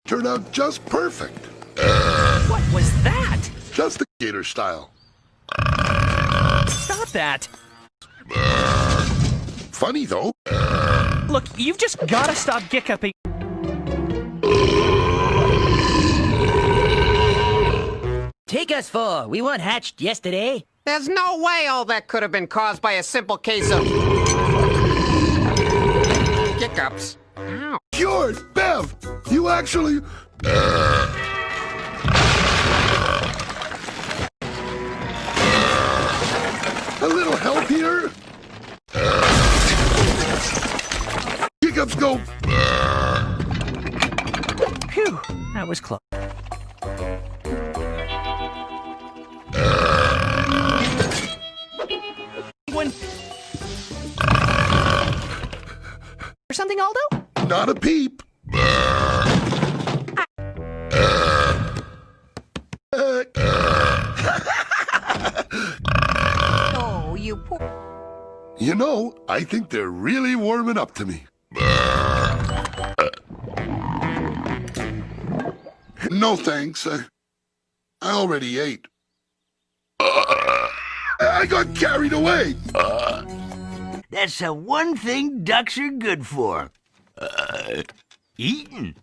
Turned out just perfect. What was that? Just the gator style. Stop that. Funny, though. Look, you've just gotta stop giggling. Take us for, we weren't hatched yesterday. There's no way all that could have been caused by a simple case of hiccups. Ow. Cured! Bev! You actually... A little help here? Hiccups go... Phew, that was close. One. Or something, Aldo? Not a peep. Oh, you poor... You know, I think they're really warming up to me. No thanks. I already ate. I got carried away. That's the one thing ducks are good for. Eating.